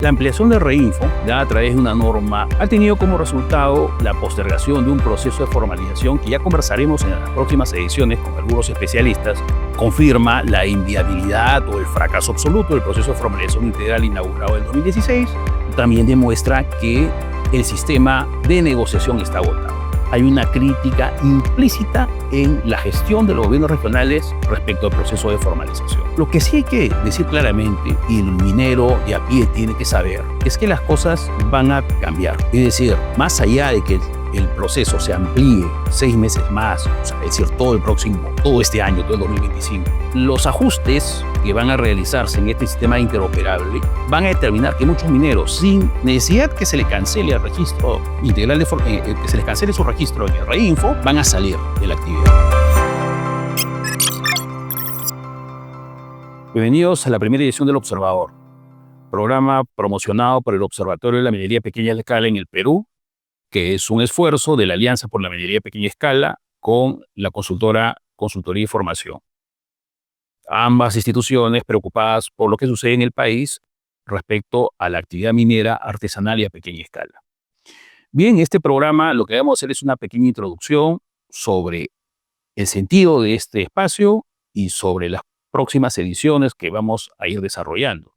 La ampliación de Reinfo, dada a través de una norma, ha tenido como resultado la postergación de un proceso de formalización que ya conversaremos en las próximas ediciones con algunos especialistas. Confirma la inviabilidad o el fracaso absoluto del proceso de formalización integral inaugurado en 2016. También demuestra que el sistema de negociación está agotado. Hay una crítica implícita en la gestión de los gobiernos regionales respecto al proceso de formalización. Lo que sí hay que decir claramente, y el minero de a pie tiene que saber, es que las cosas van a cambiar. Es decir, más allá de que el proceso se amplíe 6 meses más, o sea, es decir, todo este año, todo el 2025, los ajustes que van a realizarse en este sistema interoperable van a determinar que muchos mineros, sin necesidad que se les cancele el registro integral, que se les cancele su registro en el Reinfo, van a salir de la actividad. Bienvenidos a la primera edición del Observador, programa promocionado por el Observatorio de la Minería Pequeña Escala en el Perú, que es un esfuerzo de la Alianza por la Minería Pequeña Escala con la Consultoría y Formación. Ambas instituciones preocupadas por lo que sucede en el país respecto a la actividad minera artesanal y a pequeña escala. Bien, este programa lo que vamos a hacer es una pequeña introducción sobre el sentido de este espacio y sobre las próximas ediciones que vamos a ir desarrollando.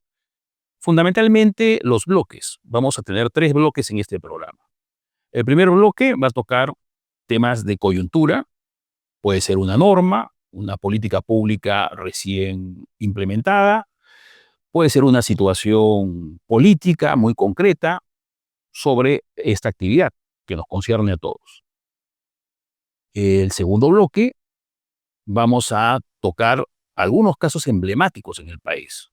Fundamentalmente, los bloques. Vamos a tener 3 bloques en este programa. El primer bloque va a tocar temas de coyuntura, puede ser una norma, una política pública recién implementada, puede ser una situación política muy concreta sobre esta actividad que nos concierne a todos. El segundo bloque vamos a tocar algunos casos emblemáticos en el país.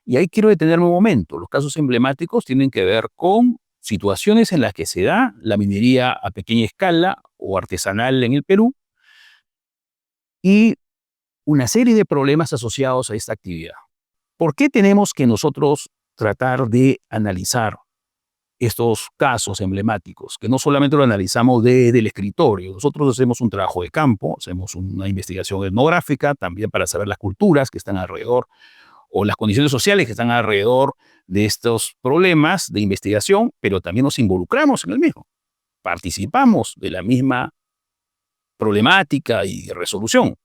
Y ahí quiero detenerme un momento. Los casos emblemáticos tienen que ver con situaciones en las que se da la minería a pequeña escala o artesanal en el Perú y una serie de problemas asociados a esta actividad. ¿Por qué tenemos que nosotros tratar de analizar estos casos emblemáticos? Que no solamente lo analizamos desde el escritorio, nosotros hacemos un trabajo de campo, hacemos una investigación etnográfica también para saber las culturas que están alrededor o las condiciones sociales que están alrededor de estos problemas de investigación, pero también nos involucramos en el mismo. Participamos de la misma problemática y resolución.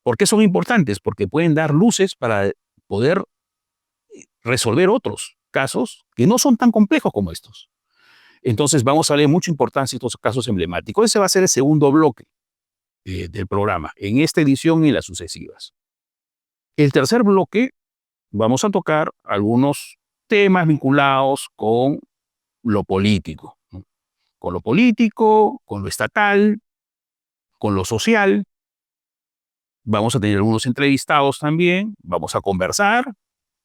¿Por qué son importantes? Porque pueden dar luces para poder resolver otros casos que no son tan complejos como estos. Entonces vamos a darle mucha importancia a estos casos emblemáticos. Ese va a ser el segundo bloque del programa, en esta edición y en las sucesivas. El tercer bloque vamos a tocar algunos temas vinculados con lo político, ¿no? Con lo político, con lo estatal, con lo social. Vamos a tener algunos entrevistados también, vamos a conversar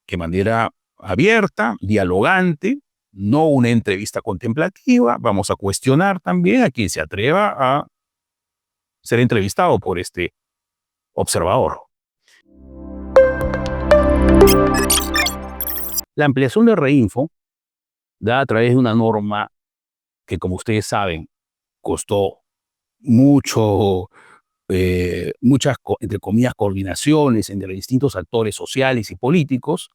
de manera abierta, dialogante, no una entrevista contemplativa. Vamos a cuestionar también a quien se atreva a ser entrevistado por este observador. La ampliación de Reinfo, dada a través de una norma que, como ustedes saben, costó muchas, entre comillas, coordinaciones entre distintos actores sociales y políticos,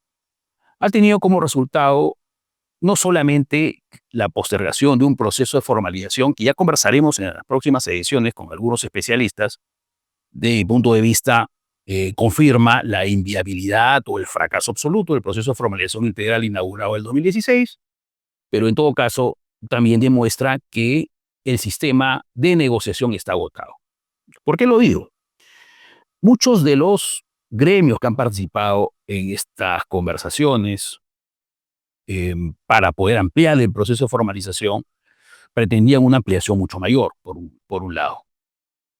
ha tenido como resultado no solamente la postergación de un proceso de formalización, que ya conversaremos en las próximas ediciones con algunos especialistas, de mi punto de vista, confirma la inviabilidad o el fracaso absoluto del proceso de formalización integral inaugurado en el 2016, pero en todo caso también demuestra que el sistema de negociación está agotado. ¿Por qué lo digo? Muchos de los gremios que han participado en estas conversaciones para poder ampliar el proceso de formalización pretendían una ampliación mucho mayor, por un lado.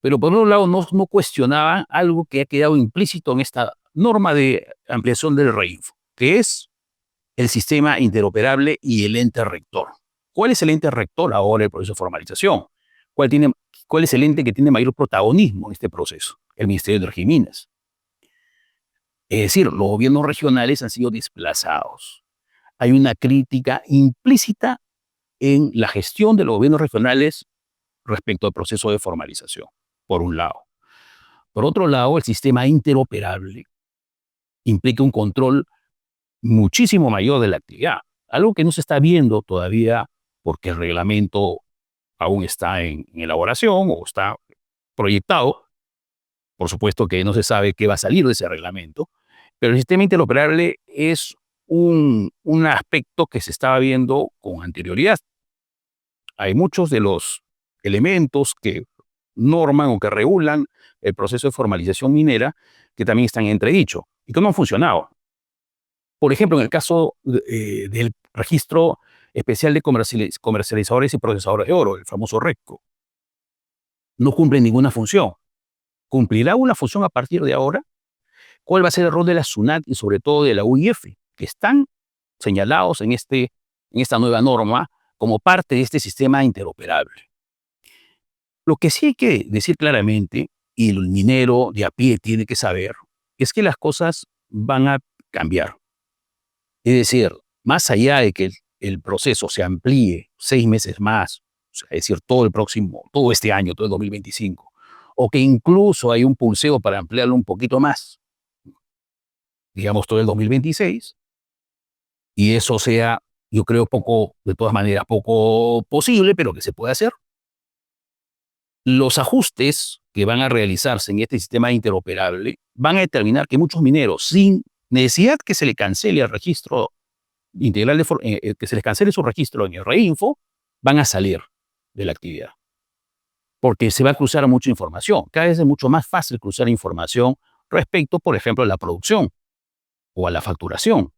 Pero por otro lado no cuestionaban algo que ha quedado implícito en esta norma de ampliación del Reinfo, que es el sistema interoperable y el ente rector. ¿Cuál es el ente rector ahora del proceso de formalización? ¿Cuál es el ente que tiene mayor protagonismo en este proceso? El Ministerio de Energía y Minas. Es decir, los gobiernos regionales han sido desplazados. Hay una crítica implícita en la gestión de los gobiernos regionales respecto al proceso de formalización, por un lado. Por otro lado, el sistema interoperable implica un control muchísimo mayor de la actividad, algo que no se está viendo todavía porque el reglamento aún está en elaboración o está proyectado. Por supuesto que no se sabe qué va a salir de ese reglamento, pero el sistema interoperable es un aspecto que se estaba viendo con anterioridad. Hay muchos de los elementos que norman o que regulan el proceso de formalización minera que también están en entredicho y que no han funcionado. Por ejemplo, en el caso del registro especial de comercializadores y procesadores de oro, el famoso RECCO, no cumple ninguna función. ¿Cumplirá una función a partir de ahora? ¿Cuál va a ser el rol de la SUNAT y sobre todo de la UIF, que están señalados en esta nueva norma como parte de este sistema interoperable? Lo que sí hay que decir claramente, y el minero de a pie tiene que saber, es que las cosas van a cambiar. Es decir, más allá de que el proceso se amplíe 6 meses más, o sea, es decir, todo este año, todo el 2025, o que incluso hay un pulseo para ampliarlo un poquito más, digamos todo el 2026, y eso sea, yo creo, poco, de todas maneras, poco posible, pero que se puede hacer. Los ajustes que van a realizarse en este sistema interoperable van a determinar que muchos mineros, sin necesidad que se le cancele el registro integral, que se les cancele su registro en el Reinfo, van a salir de la actividad. Porque se va a cruzar mucha información. Cada vez es mucho más fácil cruzar información respecto, por ejemplo, a la producción o a la facturación.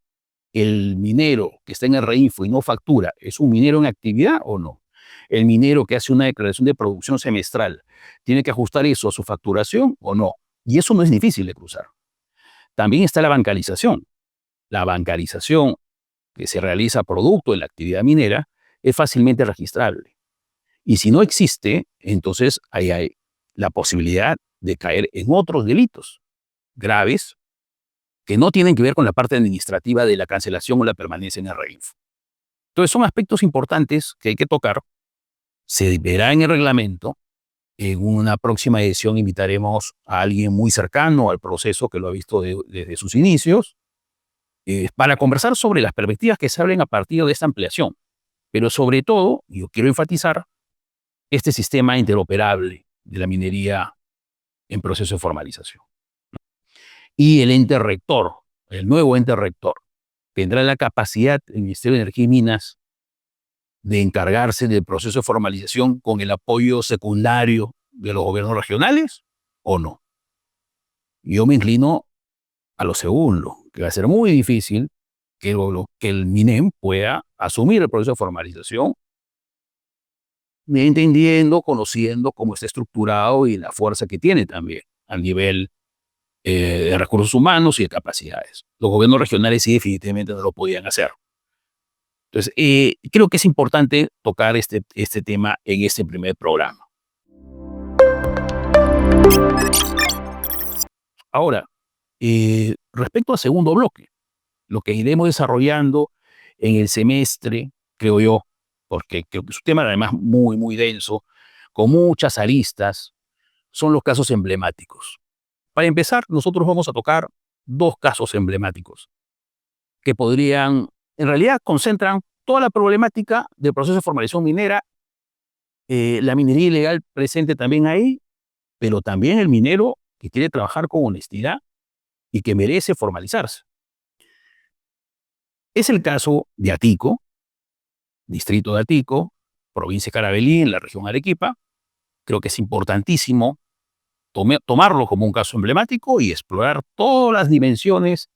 ¿El minero que está en el Reinfo y no factura es un minero en actividad o no? ¿El minero que hace una declaración de producción semestral tiene que ajustar eso a su facturación o no? Y eso no es difícil de cruzar. También está la bancarización. La bancarización que se realiza producto de la actividad minera es fácilmente registrable. Y si no existe, entonces ahí hay la posibilidad de caer en otros delitos graves que no tienen que ver con la parte administrativa de la cancelación o la permanencia en el REINFO. Entonces son aspectos importantes que hay que tocar. Se verá en el reglamento. En una próxima edición invitaremos a alguien muy cercano al proceso que lo ha visto desde sus inicios para conversar sobre las perspectivas que se abren a partir de esta ampliación. Pero sobre todo, yo quiero enfatizar este sistema interoperable de la minería en proceso de formalización. Y el ente rector, el nuevo ente rector, tendrá la capacidad, el Ministerio de Energía y Minas, de encargarse del proceso de formalización con el apoyo secundario de los gobiernos regionales o no. Yo me inclino a lo segundo, que va a ser muy difícil que el MINEM pueda asumir el proceso de formalización, entendiendo, conociendo cómo está estructurado y la fuerza que tiene también a nivel de recursos humanos y de capacidades. Los gobiernos regionales sí definitivamente no lo podían hacer. Entonces, creo que es importante tocar este tema en este primer programa. Ahora, respecto al segundo bloque, lo que iremos desarrollando en el semestre, creo yo, porque creo que es un tema además muy, muy denso, con muchas aristas, son los casos emblemáticos. Para empezar, nosotros vamos a tocar dos casos emblemáticos que en realidad concentran toda la problemática del proceso de formalización minera, la minería ilegal presente también ahí, pero también el minero que quiere trabajar con honestidad y que merece formalizarse. Es el caso de Atico, distrito de Atico, provincia de Carabalí, en la región Arequipa. Creo que es importantísimo tomarlo como un caso emblemático y explorar todas las dimensiones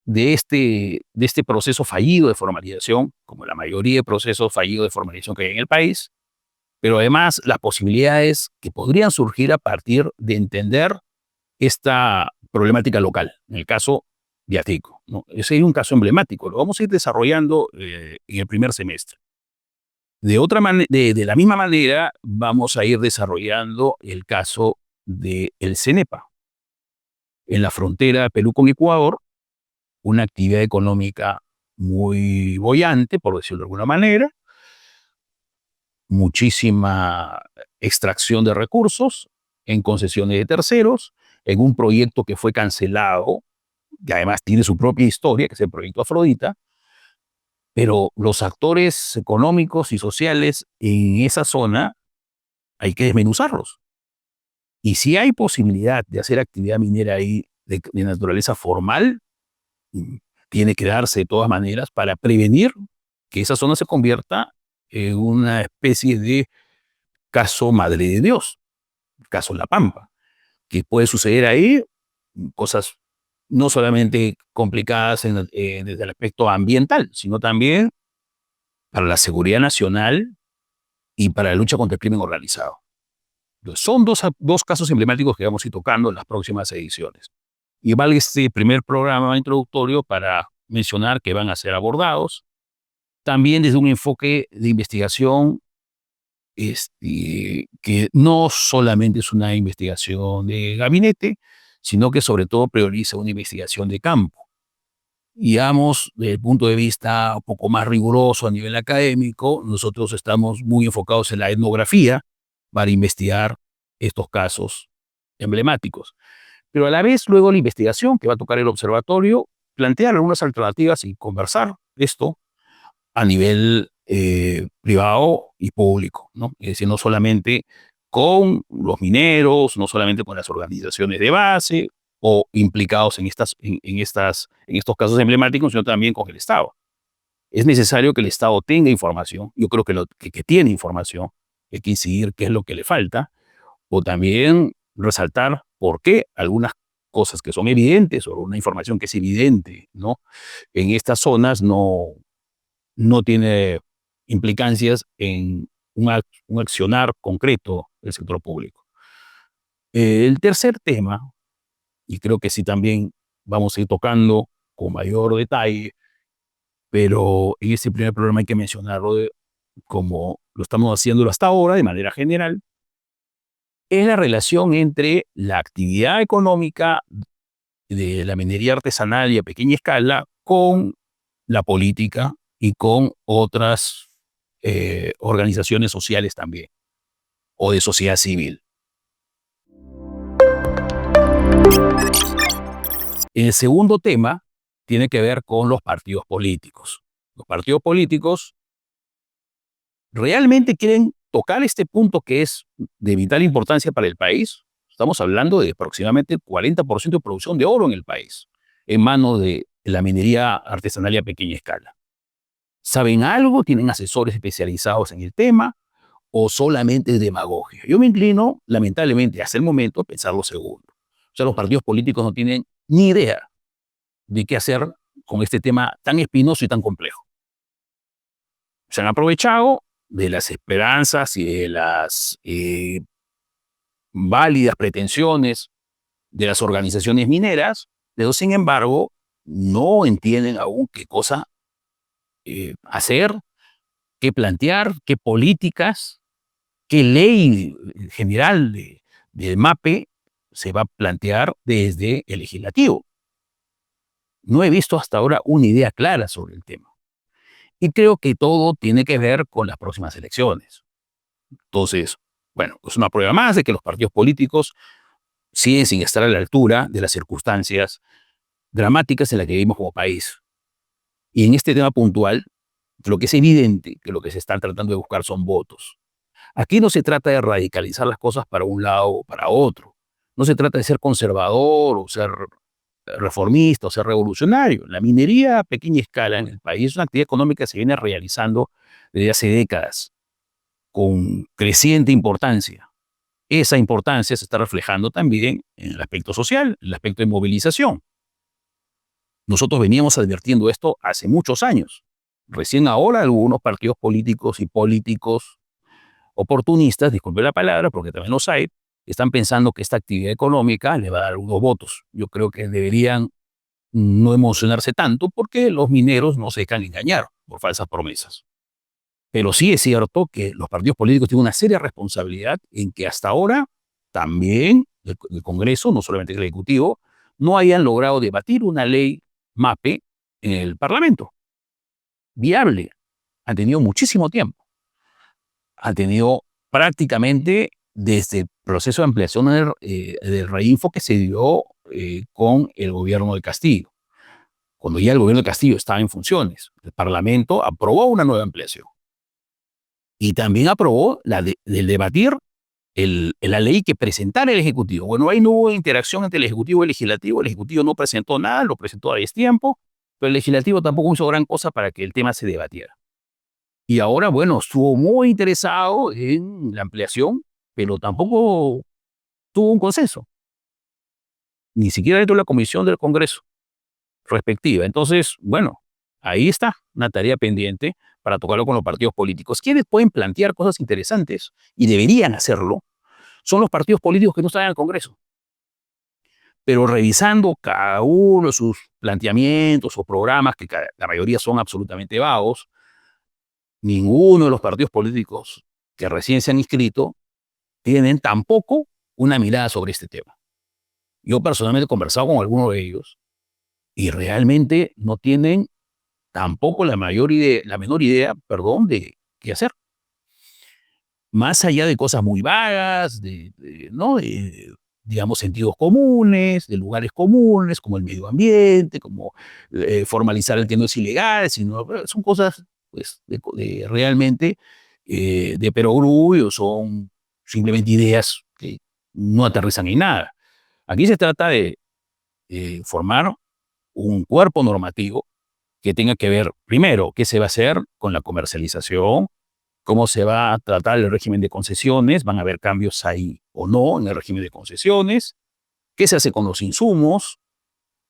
de este proceso fallido de formalización, como la mayoría de procesos fallidos de formalización que hay en el país, pero además las posibilidades que podrían surgir a partir de entender esta problemática local, en el caso de Atico, ¿no? Ese es un caso emblemático, lo vamos a ir desarrollando en el primer semestre. De la misma manera, vamos a ir desarrollando el caso del CENEPA, en la frontera de Perú con Ecuador, una actividad económica muy boyante, por decirlo de alguna manera, muchísima extracción de recursos en concesiones de terceros, en un proyecto que fue cancelado que además tiene su propia historia, que es el proyecto Afrodita, pero los actores económicos y sociales en esa zona hay que desmenuzarlos. Y si hay posibilidad de hacer actividad minera ahí de naturaleza formal, mm, tiene que darse de todas maneras para prevenir que esa zona se convierta en una especie de caso Madre de Dios, caso La Pampa, que puede suceder ahí cosas no solamente complicadas desde el aspecto ambiental, sino también para la seguridad nacional y para la lucha contra el crimen organizado. Entonces, son dos casos emblemáticos que vamos a ir tocando en las próximas ediciones. Y vale este primer programa introductorio para mencionar que van a ser abordados también desde un enfoque de investigación que no solamente es una investigación de gabinete, sino que sobre todo prioriza una investigación de campo. Digamos, desde el punto de vista un poco más riguroso a nivel académico, nosotros estamos muy enfocados en la etnografía para investigar estos casos emblemáticos. Pero a la vez, luego la investigación que va a tocar el observatorio, plantear algunas alternativas y conversar esto a nivel privado y público, ¿no? Es decir, no solamente con los mineros, no solamente con las organizaciones de base o implicados en estos casos emblemáticos, sino también con el Estado. Es necesario que el Estado tenga información, yo creo que tiene información, hay que incidir qué es lo que le falta, o también resaltar por qué algunas cosas que son evidentes o una información que es evidente, ¿no? En estas zonas no tiene implicancias en un accionar concreto del sector público. El tercer tema, y creo que sí también vamos a ir tocando con mayor detalle, pero en este primer programa hay que mencionarlo como lo estamos haciéndolo hasta ahora de manera general, es la relación entre la actividad económica de la minería artesanal y a pequeña escala con la política y con otras organizaciones sociales también, o de sociedad civil. El segundo tema tiene que ver con los partidos políticos. Los partidos políticos realmente quieren tocar este punto que es de vital importancia para el país. Estamos hablando de aproximadamente el 40% de producción de oro en el país, en manos de la minería artesanal y a pequeña escala. ¿Saben algo? ¿Tienen asesores especializados en el tema? ¿O solamente es demagogia? Yo me inclino, lamentablemente, hasta el momento, a pensar lo segundo. O sea, los partidos políticos no tienen ni idea de qué hacer con este tema tan espinoso y tan complejo. Se han aprovechado de las esperanzas y de las válidas pretensiones de las organizaciones mineras, pero sin embargo no entienden aún qué cosa hacer, qué plantear, qué políticas, qué ley general del MAPE se va a plantear desde el legislativo. No he visto hasta ahora una idea clara sobre el tema. Y creo que todo tiene que ver con las próximas elecciones. Entonces, bueno, es una prueba más de que los partidos políticos siguen sin estar a la altura de las circunstancias dramáticas en las que vivimos como país. Y en este tema puntual, lo que es evidente que lo que se están tratando de buscar son votos. Aquí no se trata de radicalizar las cosas para un lado o para otro. No se trata de ser conservador o ser reformista o ser revolucionario. La minería a pequeña escala en el país es una actividad económica que se viene realizando desde hace décadas con creciente importancia. Esa importancia se está reflejando también en el aspecto social, en el aspecto de movilización. Nosotros veníamos advirtiendo esto hace muchos años. Recién ahora algunos partidos políticos y políticos oportunistas, disculpe la palabra, porque también los hay, están pensando que esta actividad económica le va a dar unos votos. Yo creo que deberían no emocionarse tanto porque los mineros no se dejan engañar por falsas promesas. Pero sí es cierto que los partidos políticos tienen una seria responsabilidad en que hasta ahora también el Congreso, no solamente el Ejecutivo, no hayan logrado debatir una ley MAPE en el Parlamento. Viable. Han tenido muchísimo tiempo. Han tenido prácticamente desde el proceso de ampliación del REINFO que se dio con el gobierno de Castillo. cuando ya el gobierno de Castillo estaba en funciones, el Parlamento aprobó una nueva ampliación y también aprobó el debatir la ley que presentara el Ejecutivo. Bueno, ahí no hubo interacción entre el Ejecutivo y el Ejecutivo no presentó nada, lo presentó a destiempo, pero el Legislativo tampoco hizo gran cosa para que el tema se debatiera. Y ahora, bueno, estuvo muy interesado en la ampliación, pero tampoco tuvo un consenso, ni siquiera dentro de la comisión del Congreso respectiva. Entonces, bueno, ahí está una tarea pendiente para tocarlo con los partidos políticos. Quienes pueden plantear cosas interesantes y deberían hacerlo son los partidos políticos que no están en el Congreso. Pero revisando cada uno de sus planteamientos o programas, que la mayoría son absolutamente vagos, ninguno de los partidos políticos que recién se han inscrito tienen tampoco una mirada sobre este tema. Yo personalmente he conversado con algunos de ellos y realmente no tienen tampoco la menor idea, perdón, de qué hacer. Más allá de cosas muy vagas, ¿no? Digamos, sentidos comunes, de lugares comunes, como el medio ambiente, como formalizar el que no es ilegal, sino son cosas, pues, realmente de perogrullo, son simplemente ideas que no aterrizan en nada. Aquí se trata de formar un cuerpo normativo que tenga que ver, primero, qué se va a hacer con la comercialización, cómo se va a tratar el régimen de concesiones, van a haber cambios ahí o no en el régimen de concesiones, qué se hace con los insumos,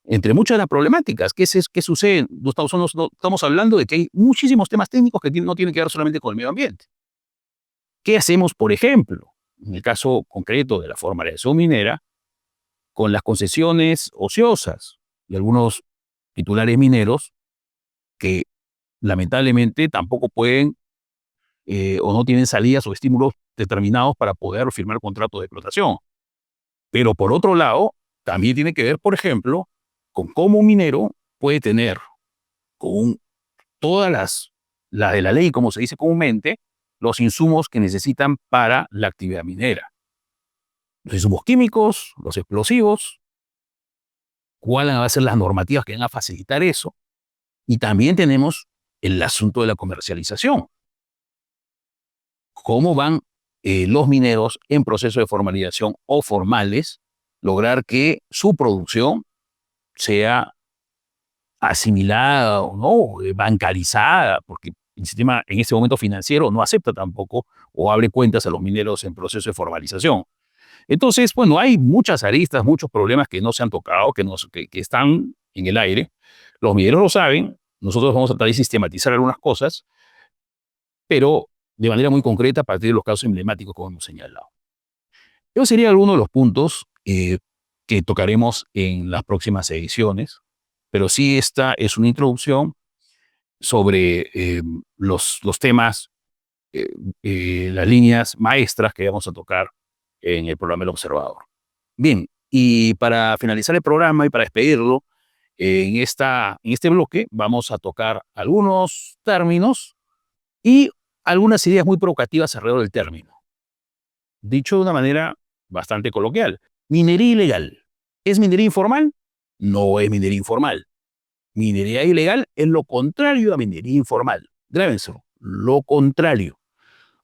entre muchas de las problemáticas. ¿Qué sucede? No estamos hablando de que hay muchísimos temas técnicos que no tienen que ver solamente con el medio ambiente. ¿Qué hacemos, por ejemplo, en el caso concreto de la formalización minera, con las concesiones ociosas de algunos titulares mineros que lamentablemente tampoco pueden o no tienen salidas o estímulos determinados para poder firmar contratos de explotación? Pero por otro lado, también tiene que ver, por ejemplo, con cómo un minero puede tener con todas las de la ley, como se dice comúnmente, los insumos que necesitan para la actividad minera. Los insumos químicos, los explosivos, cuáles van a ser las normativas que van a facilitar eso. Y también tenemos el asunto de la comercialización. ¿Cómo van los mineros en proceso de formalización o formales lograr que su producción sea asimilada o no, bancarizada? Porque el sistema en este momento financiero no acepta tampoco o abre cuentas a los mineros en proceso de formalización. Entonces, bueno, hay muchas aristas, muchos problemas que no se han tocado, que están en el aire. Los mineros lo saben, nosotros vamos a tratar de sistematizar algunas cosas, pero de manera muy concreta a partir de los casos emblemáticos como hemos señalado. Esos serían algunos de los puntos que tocaremos en las próximas ediciones, pero sí esta es una introducción sobre los temas, eh, las líneas maestras que vamos a tocar en el programa El Observador. Bien, y para finalizar el programa y para despedirlo, en este bloque vamos a tocar algunos términos y algunas ideas muy provocativas alrededor del término. Dicho de una manera bastante coloquial, minería ilegal. ¿Es minería informal? No es minería informal. Minería ilegal es lo contrario a minería informal. Grábenselo, lo contrario.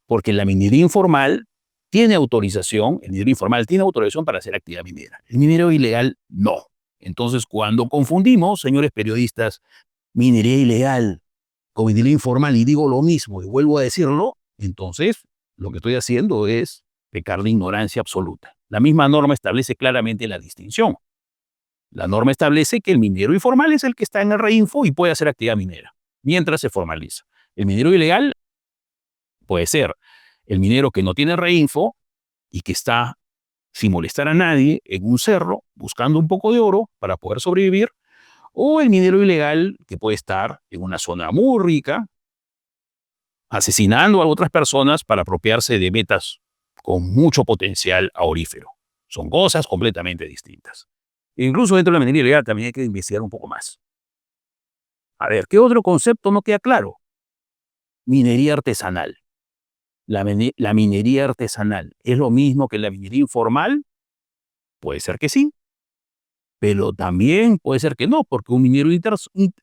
Porque la minería informal tiene autorización, el minero informal tiene autorización para hacer actividad minera. El minero ilegal no. Entonces, cuando confundimos, señores periodistas, minería ilegal con minería informal y digo lo mismo y vuelvo a decirlo, entonces lo que estoy haciendo es pecar de ignorancia absoluta. La misma norma establece claramente la distinción. La norma establece que el minero informal es el que está en el reinfo y puede hacer actividad minera, mientras se formaliza. El minero ilegal puede ser el minero que no tiene reinfo y que está sin molestar a nadie en un cerro buscando un poco de oro para poder sobrevivir, o el minero ilegal que puede estar en una zona muy rica asesinando a otras personas para apropiarse de metas con mucho potencial aurífero. Son cosas completamente distintas. Incluso dentro de la minería ilegal también hay que investigar un poco más. A ver, ¿qué otro concepto no queda claro? Minería artesanal. La minería artesanal, ¿es lo mismo que la minería informal? Puede ser que sí. pero también puede ser que no, porque un minero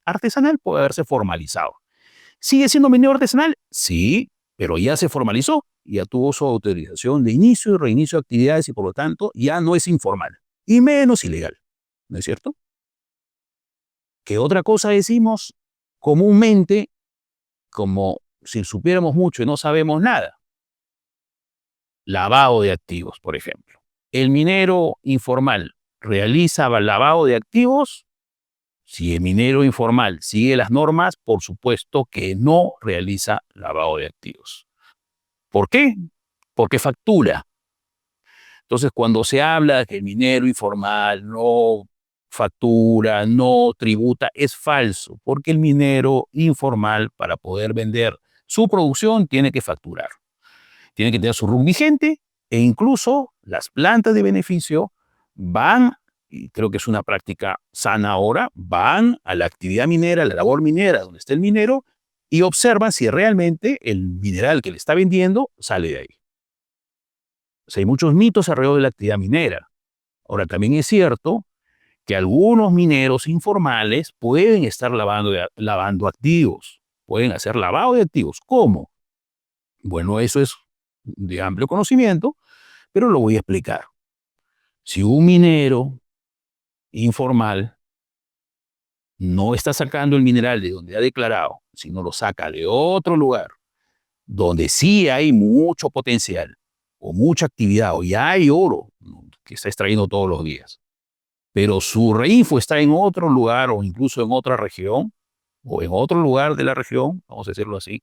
artesanal puede haberse formalizado. ¿Sigue siendo minero artesanal? Sí, pero ya se formalizó, ya tuvo su autorización de inicio y reinicio de actividades y por lo tanto ya no es informal y menos ilegal, ¿no es cierto? ¿Qué otra cosa decimos comúnmente como si supiéramos mucho y no sabemos nada? Lavado de activos, por ejemplo. ¿El minero informal realiza lavado de activos? Si el minero informal sigue las normas, por supuesto que no realiza lavado de activos. ¿Por qué? Porque factura. Entonces, cuando se habla de que el minero informal no factura, no tributa, es falso, porque el minero informal, para poder vender su producción, tiene que facturar. Tiene que tener su RUC vigente e incluso las plantas de beneficio van, y creo que es una práctica sana ahora, van a la actividad minera, a la labor minera donde está el minero y observan si realmente el mineral que le está vendiendo sale de ahí. O sea, hay muchos mitos alrededor de la actividad minera. Ahora, también es cierto que algunos mineros informales pueden estar lavando activos, pueden hacer lavado de activos. ¿Cómo? Bueno, eso es de amplio conocimiento, pero lo voy a explicar. Si un minero informal no está sacando el mineral de donde ha declarado, sino lo saca de otro lugar, donde sí hay mucho potencial, o mucha actividad, o ya hay oro que está extrayendo todos los días, pero su reinfo está en otro lugar o incluso en otra región, o en otro lugar de la región, vamos a decirlo así,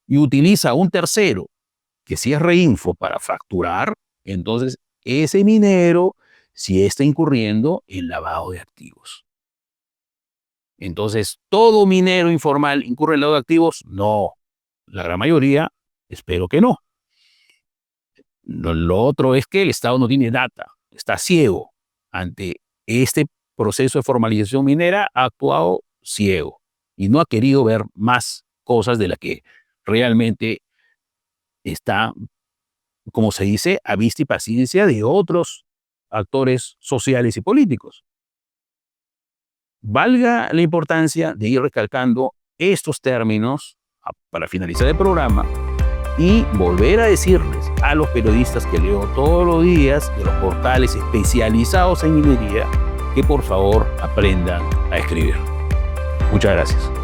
y utiliza a un tercero que si es reinfo para facturar, entonces ese minero sí está incurriendo en lavado de activos. Entonces, ¿todo minero informal incurre en lavado de activos? No. La gran mayoría, espero que no. Lo otro es que el Estado no tiene data, está ciego ante este proceso de formalización minera, ha actuado ciego y no ha querido ver más cosas de las que realmente está, como se dice, a vista y paciencia de otros actores sociales y políticos. Valga la importancia de ir recalcando estos términos para finalizar el programa y volver a decirles a los periodistas que leo todos los días de los portales especializados en minería que por favor aprendan a escribir. Muchas gracias.